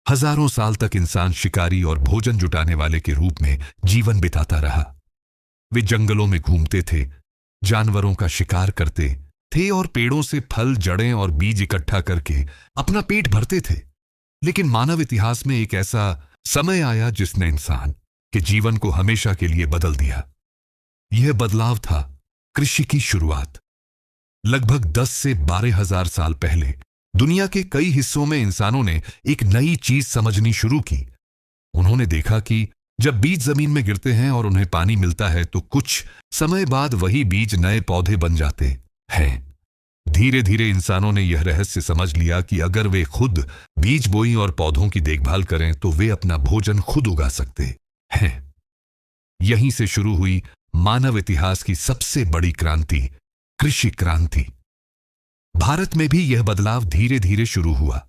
हजारों साल तक इंसान शिकारी और भोजन जुटाने वाले के रूप में जीवन बिताता रहा। वे जंगलों में घूमते थे, जानवरों का शिकार करते थे और पेड़ों से फल, जड़ें और बीज इकट्ठा करके अपना पेट भरते थे। लेकिन मानव इतिहास में एक ऐसा समय आया जिसने इंसान के जीवन को हमेशा के लिए बदल दिया। यह बदलाव था कृषि की शुरुआत। लगभग 10 से 12 हजार साल पहले दुनिया के कई हिस्सों में इंसानों ने एक नई चीज समझनी शुरू की। उन्होंने देखा कि जब बीज जमीन में गिरते हैं और उन्हें पानी मिलता है तो कुछ समय बाद वही बीज नए पौधे बन जाते हैं। धीरे धीरे इंसानों ने यह रहस्य समझ लिया कि अगर वे खुद बीज बोई और पौधों की देखभाल करें तो वे अपना भोजन खुद उगा सकते हैं। यहीं से शुरू हुई मानव इतिहास की सबसे बड़ी क्रांति, कृषि क्रांति। भारत में भी यह बदलाव धीरे धीरे शुरू हुआ।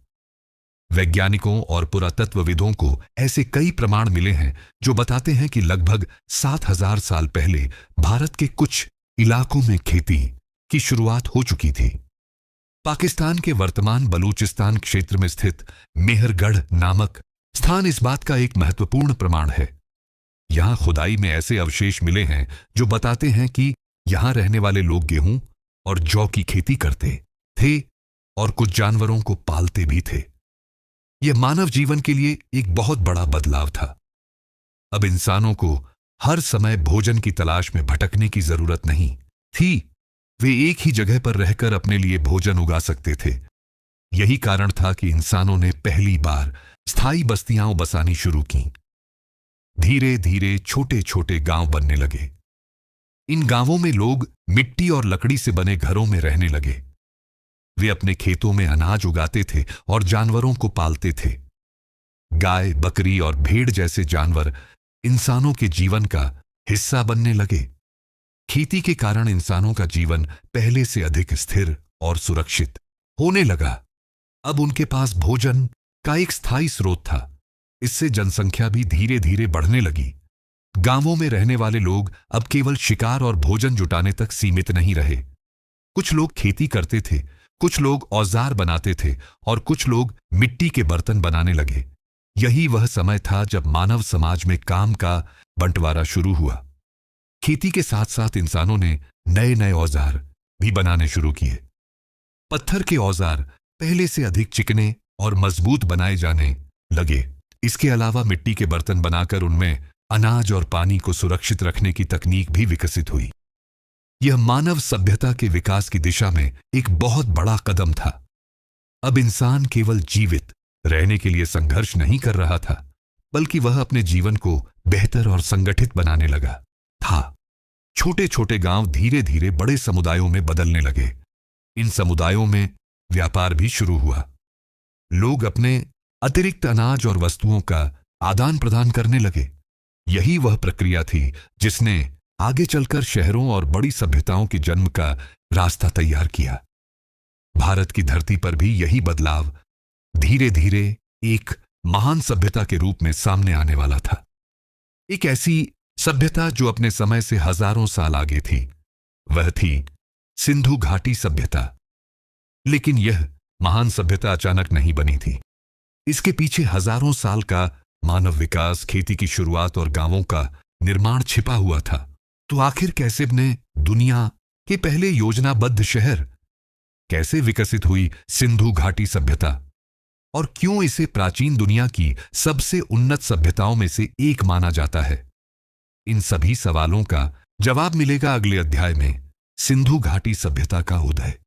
वैज्ञानिकों और पुरातत्वविदों को ऐसे कई प्रमाण मिले हैं जो बताते हैं कि लगभग 7000 साल पहले भारत के कुछ इलाकों में खेती की शुरुआत हो चुकी थी। पाकिस्तान के वर्तमान बलूचिस्तान क्षेत्र में स्थित मेहरगढ़ नामक स्थान इस बात का एक महत्वपूर्ण प्रमाण है। यहां खुदाई में ऐसे अवशेष मिले हैं जो बताते हैं कि यहां रहने वाले लोग गेहूं और जौ की खेती करते थे और कुछ जानवरों को पालते भी थे। यह मानव जीवन के लिए एक बहुत बड़ा बदलाव था। अब इंसानों को हर समय भोजन की तलाश में भटकने की जरूरत नहीं थी। वे एक ही जगह पर रहकर अपने लिए भोजन उगा सकते थे। यही कारण था कि इंसानों ने पहली बार स्थायी बस्तियां बसानी शुरू की। धीरे धीरे छोटे छोटे गांव बनने लगे। इन गांवों में लोग मिट्टी और लकड़ी से बने घरों में रहने लगे। वे अपने खेतों में अनाज उगाते थे और जानवरों को पालते थे। गाय, बकरी और भेड़ जैसे जानवर इंसानों के जीवन का हिस्सा बनने लगे। खेती के कारण इंसानों का जीवन पहले से अधिक स्थिर और सुरक्षित होने लगा। अब उनके पास भोजन का एक स्थायी स्रोत था। इससे जनसंख्या भी धीरे धीरे बढ़ने लगी। गांवों में रहने वाले लोग अब केवल शिकार और भोजन जुटाने तक सीमित नहीं रहे। कुछ लोग खेती करते थे, कुछ लोग औजार बनाते थे और कुछ लोग मिट्टी के बर्तन बनाने लगे। यही वह समय था जब मानव समाज में काम का बंटवारा शुरू हुआ। खेती के साथ साथ इंसानों ने नए नए औजार भी बनाने शुरू किए। पत्थर के औजार पहले से अधिक चिकने और मजबूत बनाए जाने लगे। इसके अलावा मिट्टी के बर्तन बनाकर उनमें अनाज और पानी को सुरक्षित रखने की तकनीक भी विकसित हुई। यह मानव सभ्यता के विकास की दिशा में एक बहुत बड़ा कदम था। अब इंसान केवल जीवित रहने के लिए संघर्ष नहीं कर रहा था, बल्कि वह अपने जीवन को बेहतर और संगठित बनाने लगा था। छोटे छोटे गांव धीरे धीरे बड़े समुदायों में बदलने लगे। इन समुदायों में व्यापार भी शुरू हुआ। लोग अपने अतिरिक्त अनाज और वस्तुओं का आदान प्रदान करने लगे। यही वह प्रक्रिया थी जिसने आगे चलकर शहरों और बड़ी सभ्यताओं के जन्म का रास्ता तैयार किया। भारत की धरती पर भी यही बदलाव धीरे धीरे एक महान सभ्यता के रूप में सामने आने वाला था। एक ऐसी सभ्यता जो अपने समय से हजारों साल आगे थी। वह थी सिंधु घाटी सभ्यता। लेकिन यह महान सभ्यता अचानक नहीं बनी थी। इसके पीछे हजारों साल का मानव विकास, खेती की शुरुआत और गांवों का निर्माण छिपा हुआ था। तो आखिर कैसे बने दुनिया के पहले योजनाबद्ध शहर? कैसे विकसित हुई सिंधु घाटी सभ्यता? और क्यों इसे प्राचीन दुनिया की सबसे उन्नत सभ्यताओं में से एक माना जाता है? इन सभी सवालों का जवाब मिलेगा अगले अध्याय में, सिंधु घाटी सभ्यता का उदय।